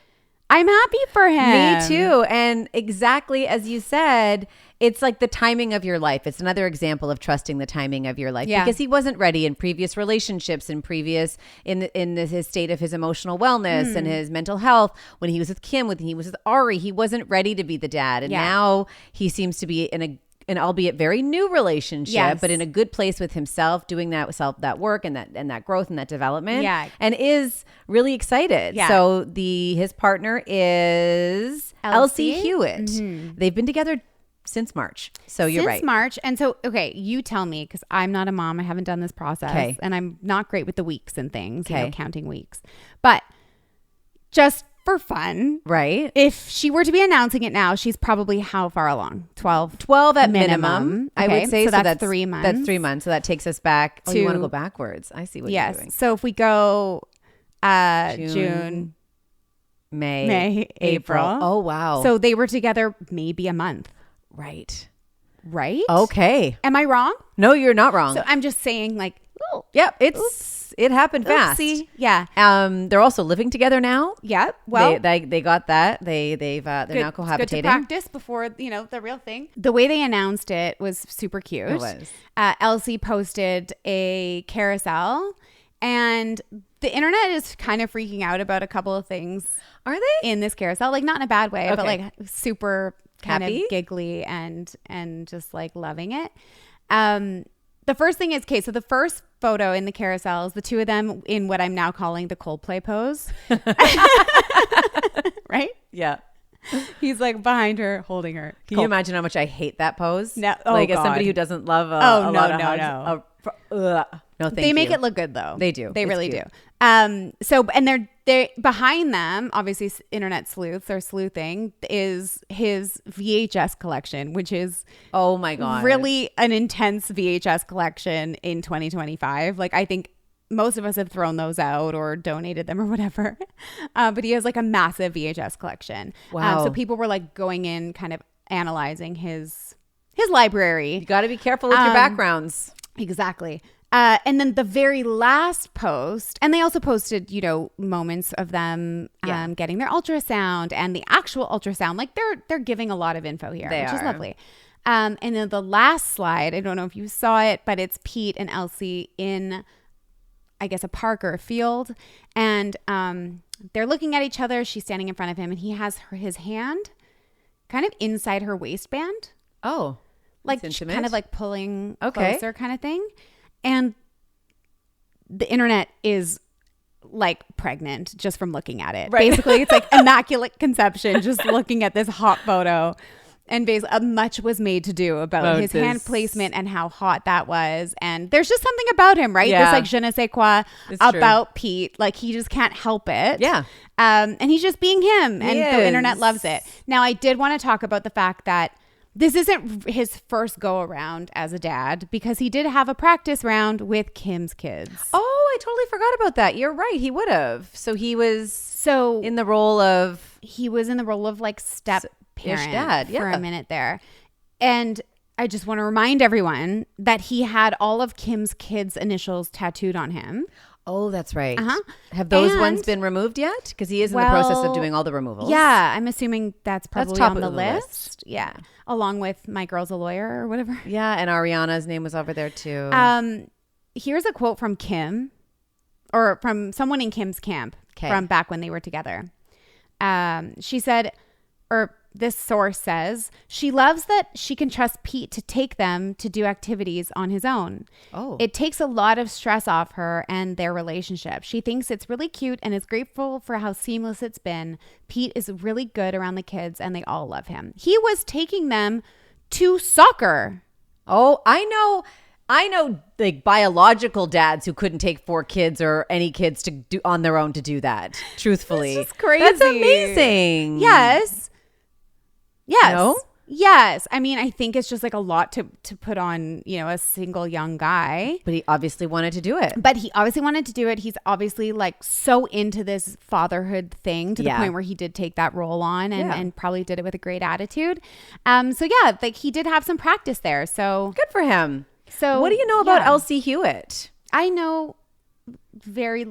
S2: I'm happy for him.
S1: Me too. And exactly as you said, it's like the timing of your life. It's another example of trusting the timing of your life because he wasn't ready in previous relationships and his state of his emotional wellness and his mental health. When he was with Kim, when he was with Ari, he wasn't ready to be the dad. And now he seems to be in an albeit very new relationship, but in a good place with himself, doing that work and that growth and that development.
S2: Yeah.
S1: And is really excited.
S2: Yeah.
S1: So his partner is Elsie Hewitt. They've been together since March. So you're right.
S2: Since March. And so, okay, you tell me, because I'm not a mom. I haven't done this process. And I'm not great with the weeks and things, you know, counting weeks. But just for fun.
S1: Right.
S2: If she were to be announcing it now, she's probably how far along? 12
S1: at minimum.
S2: Okay.
S1: I would say.
S2: So that's 3 months.
S1: That's 3 months. So that takes us back to... you want to go backwards. I see what you're doing.
S2: So if we go June, May, April.
S1: Oh, wow.
S2: So they were together maybe a month.
S1: Right.
S2: Okay. Am I wrong?
S1: No, you're not wrong.
S2: So I'm just saying like, oh,
S1: yep, it happened fast.
S2: Oopsie. Yeah.
S1: They're also living together now.
S2: Yep. Well,
S1: they got that. They're now cohabitating.
S2: Good to practice before, you know, the real thing. The way they announced it was super cute.
S1: It was.
S2: Elsie posted a carousel and the internet is kind of freaking out about a couple of things.
S1: Are they?
S2: In this carousel, like not in a bad way, but like super kind
S1: happy?
S2: Of giggly and just like loving it. The first thing is, okay, so the first photo in the carousel is the two of them in what I'm now calling the Coldplay pose. Right?
S1: Yeah.
S2: He's like behind her, holding her.
S1: Can you imagine how much I hate that pose?
S2: No.
S1: Like as somebody who doesn't love a lot of hugs. No, thank you.
S2: They make it look good though.
S1: They do.
S2: They
S1: It's
S2: really
S1: cute.
S2: do. So, and they're behind them, obviously internet sleuths or sleuthing, is his VHS collection, which is,
S1: oh my God,
S2: really an intense VHS collection in 2025. Like I think most of us have thrown those out or donated them or whatever. But he has like a massive VHS collection.
S1: Wow.
S2: So people were like going in kind of analyzing his library.
S1: You got to be careful with your backgrounds.
S2: Exactly. And then the very last post, and they also posted, you know, moments of them getting their ultrasound and the actual ultrasound. Like they're giving a lot of info here, which is lovely. And then the last slide, I don't know if you saw it, but it's Pete and Elsie in, I guess, a park or a field. And they're looking at each other. She's standing in front of him and he has his hand kind of inside her waistband.
S1: Oh,
S2: like kind of like pulling closer kind of thing. And the internet is like pregnant just from looking at it. Right. Basically, it's like immaculate conception just looking at this hot photo. And basically, much was made to do about his hand placement and how hot that was. And there's just something about him, right?
S1: Yeah.
S2: This like je ne sais quoi about Pete. Like he just can't help it.
S1: Yeah.
S2: And he's just being him. And the internet loves it. Now, I did want to talk about the fact that this isn't his first go around as a dad because he did have a practice round with Kim's kids.
S1: Oh, I totally forgot about that. You're right. He would have. So he was in the role of
S2: like step parent
S1: dad
S2: for a minute there. And I just want to remind everyone that he had all of Kim's kids' initials tattooed on him.
S1: Oh, that's right. Have those ones been removed yet? Because he is in the process of doing all the removals.
S2: Yeah, I'm assuming that's probably
S1: top
S2: on the
S1: of the
S2: list. Yeah, along with My Girl's a Lawyer or whatever.
S1: Yeah, and Ariana's name was over there too.
S2: Here's a quote from Kim, or from someone in Kim's camp from back when they were together. She said, or this source says, she loves that she can trust Pete to take them to do activities on his own. Oh. It takes a lot of stress off her and their relationship. She thinks it's really cute and is grateful for how seamless it's been. Pete is really good around the kids and they all love him. He was taking them to soccer.
S1: Oh, I know like biological dads who couldn't take 4 kids or any kids to do on their own to do that. Truthfully.
S2: That's just crazy.
S1: That's amazing.
S2: Yes.
S1: No?
S2: Yes. I mean, I think it's just like a lot to put on, a single young guy.
S1: But he obviously wanted to do it.
S2: He's obviously like so into this fatherhood thing to the point where he did take that role on and probably did it with a great attitude. So yeah, like he did have some practice there. So
S1: good for him.
S2: So
S1: what do you know about Elsie Hewitt?
S2: I know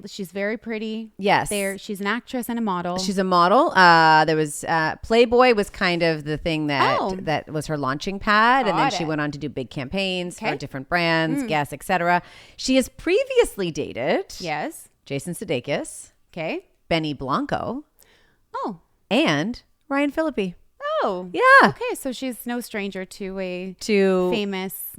S2: she's very pretty.
S1: Yes.
S2: She's an actress and a model.
S1: She's a model. There was Playboy was kind of the thing that was her launching pad. And then she went on to do big campaigns for different brands, Guess, etc. She has previously dated Jason Sudeikis, Benny Blanco, and Ryan Phillippe.
S2: Oh,
S1: yeah.
S2: Okay, so she's no stranger to a famous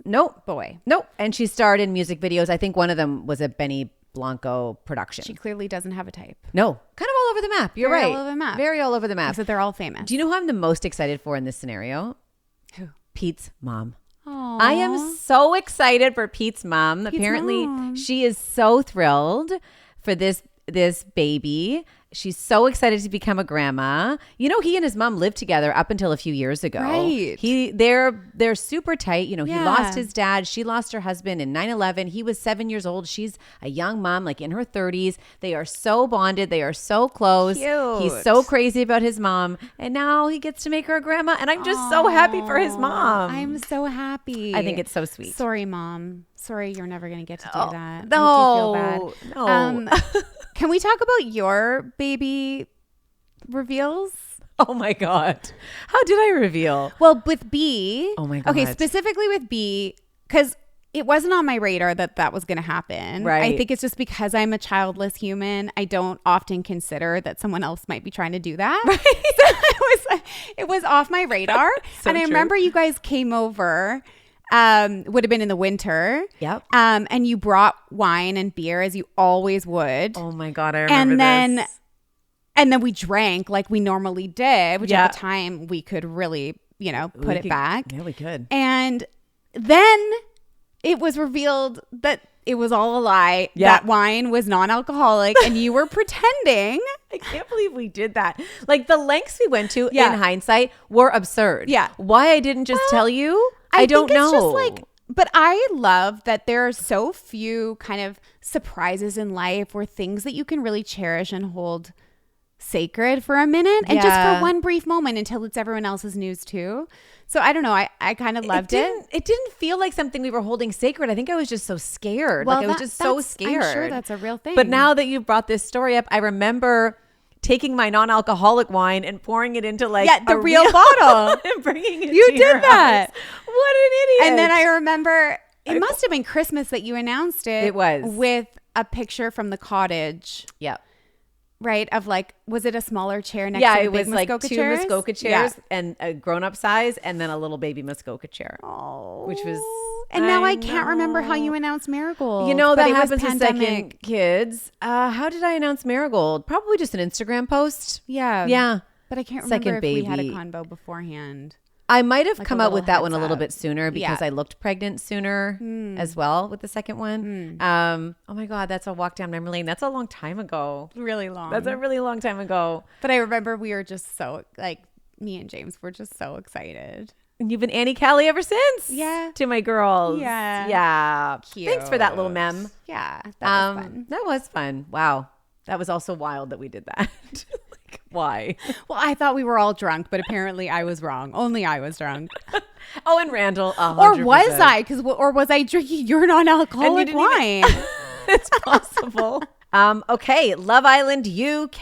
S2: boy.
S1: Nope. And she starred in music videos. I think one of them was a Benny Blanco production.
S2: She clearly doesn't have a type.
S1: No. Kind of all over the map. You're right.
S2: All over the map.
S1: Very all over the map.
S2: So they're all famous.
S1: Do you know who I'm the most excited for in this scenario?
S2: Who?
S1: Pete's mom.
S2: Aww.
S1: I am so excited for Pete's mom. Apparently, she is so thrilled for this baby. She's so excited to become a grandma. He and his mom lived together up until a few years ago.
S2: Right.
S1: They're super tight. He lost his dad. She lost her husband in 9/11. He was 7 years old. She's a young mom, like in her 30s. They are so bonded. They are so close.
S2: Cute.
S1: He's so crazy about his mom. And now he gets to make her a grandma. And I'm just so happy for his mom.
S2: I'm so happy.
S1: I think it's so sweet.
S2: Sorry, Mom. Sorry, you're never going to get to do that.
S1: No.
S2: Makes you feel bad.
S1: No.
S2: Can we talk about your baby reveals?
S1: Oh my God. How did I reveal?
S2: Well, with B.
S1: Oh my God.
S2: Okay, specifically with B, because it wasn't on my radar that was going to happen.
S1: Right.
S2: I think it's just because I'm a childless human. I don't often consider that someone else might be trying to do that. Right. So it was off my radar.
S1: So
S2: and I remember you guys came over. Would have been in the winter.
S1: Yep.
S2: And you brought wine and beer as you always would.
S1: Oh my God, I remember this.
S2: And then we drank like we normally did, which at the time we could really, put it back.
S1: Yeah, we could.
S2: And then it was revealed that it was all a lie.
S1: Yeah.
S2: That wine was non-alcoholic and you were pretending.
S1: I can't believe we did that. Like the lengths we went to in hindsight were absurd.
S2: Yeah.
S1: Why I didn't just tell you, I don't know.
S2: It's just like, but I love that there are so few kind of surprises in life or things that you can really cherish and hold sacred for a minute and just for one brief moment until it's everyone else's news too. So I don't know. I kind of loved it.
S1: It didn't feel like something we were holding sacred. I think I was just so scared.
S2: Well,
S1: I was just so scared.
S2: I'm sure that's a real thing.
S1: But now that you've brought this story up, I remember taking my non-alcoholic wine and pouring it into like
S2: the real bottle
S1: and bringing it
S2: you
S1: to your
S2: did that
S1: house. What an idiot.
S2: And then I remember it must have been Christmas that you announced it.
S1: It was
S2: with a picture from the cottage.
S1: Yep.
S2: Right, of like, was it a smaller chair next to the big Muskoka
S1: two
S2: chairs?
S1: Muskoka chairs and a grown-up size and then a little baby Muskoka chair.
S2: Oh.
S1: Which was...
S2: And now I can't remember how you announced Marigold.
S1: That happens with second kids. How did I announce Marigold? Probably just an Instagram post.
S2: Yeah.
S1: Yeah.
S2: But I can't remember if we had a convo beforehand.
S1: I might have come out with that one a
S2: heads
S1: little
S2: up.
S1: bit sooner because I looked pregnant sooner as well with the second one. Oh my God, that's a walk down memory lane. That's a long time ago.
S2: Really long.
S1: That's a really long time ago.
S2: But I remember we were just so, like, me and James were just so excited.
S1: And you've been Annie Callie ever since.
S2: Yeah.
S1: To my girls.
S2: Yeah.
S1: Yeah.
S2: Cute.
S1: Thanks for that little mem.
S2: Yeah. That was fun.
S1: That was fun. Wow. That was also wild that we did that. Like, why?
S2: Well, I thought we were all drunk, but apparently I was wrong. Only I was drunk.
S1: Oh, and Randall. 100%.
S2: Or was I? Or was I drinking your non-alcoholic wine?
S1: It's possible. Okay. Love Island UK.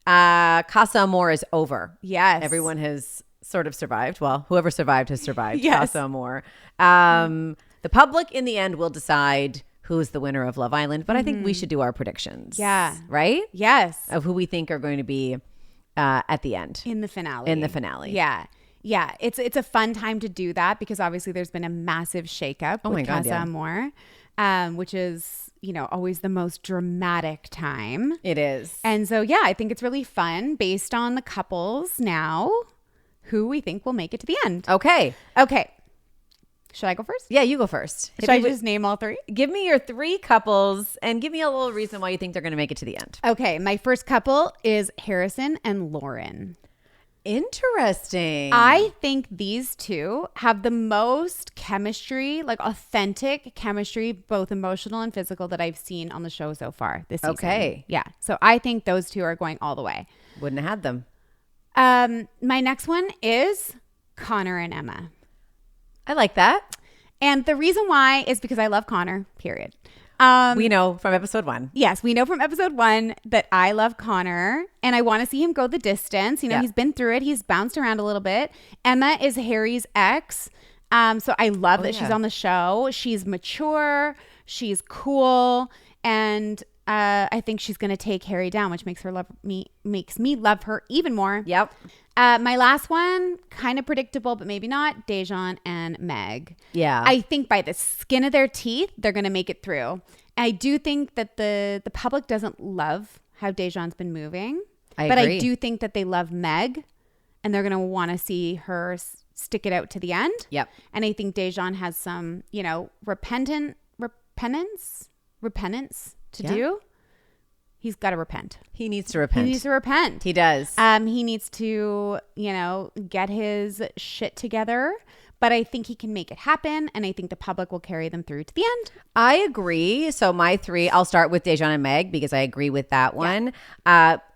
S2: Yeah.
S1: Casa Amor is over.
S2: Yes.
S1: Everyone has sort of survived. Well, whoever survived has survived.
S2: Yes.
S1: Casa Amor. The public in the end will decide who's the winner of Love Island, but I think we should do our predictions.
S2: Yeah.
S1: Right?
S2: Yes.
S1: Of who we think are going to be at the end.
S2: In the finale. Yeah. Yeah. It's a fun time to do that because obviously there's been a massive shakeup with Casa Amor, which is, always the most dramatic time.
S1: It is.
S2: And so, yeah, I think it's really fun based on the couples now who we think will make it to the end.
S1: Okay.
S2: Should I go first?
S1: Yeah, you go first.
S2: Should I just name all three?
S1: Give me your three couples and give me a little reason why you think they're going to make it to the end.
S2: Okay. My first couple is Harrison and Lauren.
S1: Interesting.
S2: I think these two have the most chemistry, like authentic chemistry, both emotional and physical, that I've seen on the show so far this season.
S1: Okay.
S2: Yeah. So I think those two are going all the way.
S1: Wouldn't have had them.
S2: My next one is Connor and Emma.
S1: I like that.
S2: And the reason why is because I love Connor, period.
S1: We know from episode 1.
S2: Yes, we know from episode 1 that I love Connor and I want to see him go the distance. You know, he's been through it. He's bounced around a little bit. Emma is Harry's ex. So I love that she's on the show. She's mature. She's cool. And I think she's going to take Harry down, which makes me love her even more.
S1: Yep.
S2: My last one, kind of predictable, but maybe not, Dejan and Meg.
S1: Yeah.
S2: I think by the skin of their teeth, they're going to make it through. I do think that the public doesn't love how Dejan's been moving.
S1: I
S2: but
S1: agree.
S2: I do think that they love Meg and they're going to want to see her stick it out to the end.
S1: Yep.
S2: And I think Dejan has some, repentance to do. He's got to repent.
S1: He needs to repent.
S2: He needs to repent.
S1: He does.
S2: He needs to, get his shit together. But I think he can make it happen. And I think the public will carry them through to the end.
S1: I agree. So my 3, I'll start with Dejan and Meg because I agree with that one.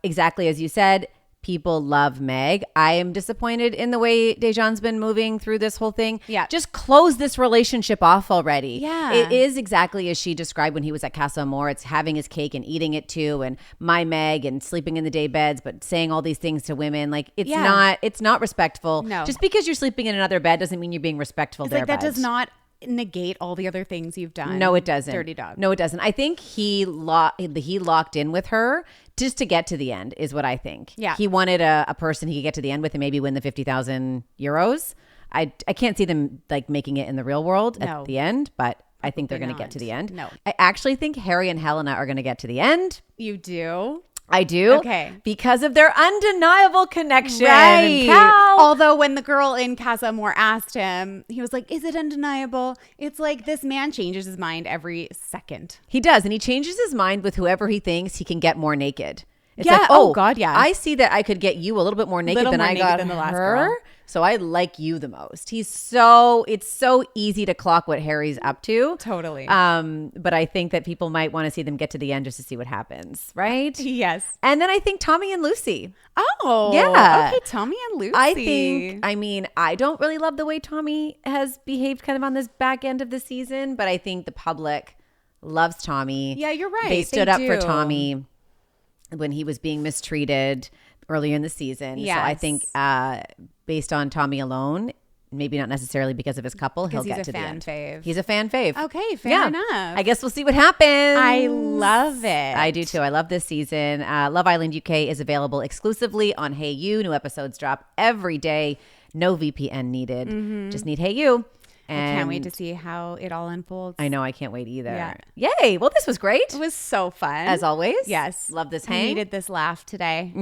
S1: Exactly as you said. People love Meg. I am disappointed in the way Dejan's been moving through this whole thing.
S2: Yeah.
S1: Just close this relationship off already.
S2: Yeah.
S1: It is exactly as she described when he was at Casa Amor. It's having his cake and eating it too, and my Meg, and sleeping in the day beds, but saying all these things to women. Like it's not respectful.
S2: No.
S1: Just because you're sleeping in another bed doesn't mean you're being respectful
S2: It's
S1: there,
S2: like that
S1: bud.
S2: does not negate all the other things you've done.
S1: No, it doesn't.
S2: Dirty dog.
S1: No, it doesn't. I think he locked in with her just to get to the end is what I think.
S2: Yeah.
S1: He wanted a person he could get to the end with and maybe win the 50,000 euros. I can't see them like making it in the real world at the end, but I think they're going to get to the end.
S2: No.
S1: I actually think Harry and Helena are going to get to the end.
S2: You do?
S1: I do.
S2: Okay.
S1: Because of their undeniable connection.
S2: Right.
S1: Cal.
S2: Although when the girl in Casa Amor asked him, he was like, is it undeniable? It's like this man changes his mind every second.
S1: He does. And he changes his mind with whoever he thinks he can get more naked. It's
S2: Yeah.
S1: like,
S2: Oh, God, yeah.
S1: I see that I could get you a little bit more naked
S2: Little
S1: than
S2: more
S1: I
S2: naked
S1: got
S2: than the last
S1: her.
S2: girl.
S1: So I like you the most. It's so easy to clock what Harry's up to.
S2: Totally.
S1: But I think that people might want to see them get to the end just to see what happens, right?
S2: Yes.
S1: And then I think Tommy and Lucy.
S2: Oh.
S1: Yeah.
S2: Okay, Tommy and Lucy.
S1: I don't really love the way Tommy has behaved kind of on this back end of the season, but I think the public loves Tommy.
S2: Yeah, you're right.
S1: They stood
S2: They
S1: up for
S2: do.
S1: Tommy when he was being mistreated earlier in the season.
S2: Yes.
S1: So I think based on Tommy alone, maybe not necessarily because of his couple, he'll get to the end.
S2: Fave.
S1: He's a fan fave.
S2: Okay, fair enough.
S1: I guess we'll see what happens.
S2: I love it.
S1: I do too. I love this season. Love Island UK is available exclusively on Hayu. New episodes drop every day. No VPN needed. Just need Hayu.
S2: I can't wait to see how it all unfolds.
S1: I know. I can't wait either.
S2: Yeah.
S1: Yay. Well, this was great.
S2: It was so fun.
S1: As always.
S2: Yes.
S1: Love this
S2: I
S1: hang.
S2: needed this laugh today.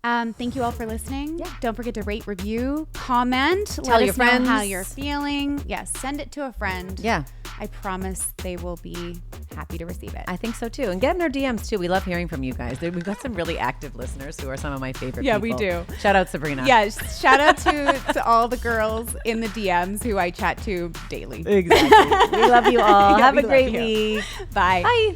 S2: Thank you all for listening.
S1: Yeah.
S2: Don't forget to rate, review, comment.
S1: Tell
S2: Let
S1: your
S2: us know
S1: friends
S2: how you're feeling. Yes, send it to a friend.
S1: Yeah.
S2: I promise they will be happy to receive it.
S1: I think so too. And get in our DMs too. We love hearing from you guys. We've got some really active listeners who are some of my favorite
S2: Yeah,
S1: people.
S2: we do.
S1: Shout out Sabrina.
S2: Yes, shout out to all the girls in the DMs who I chat to daily.
S1: Exactly. We love you all.
S2: Yeah,
S1: Have
S2: we
S1: a great
S2: love you.
S1: week.
S2: Bye.
S1: Bye.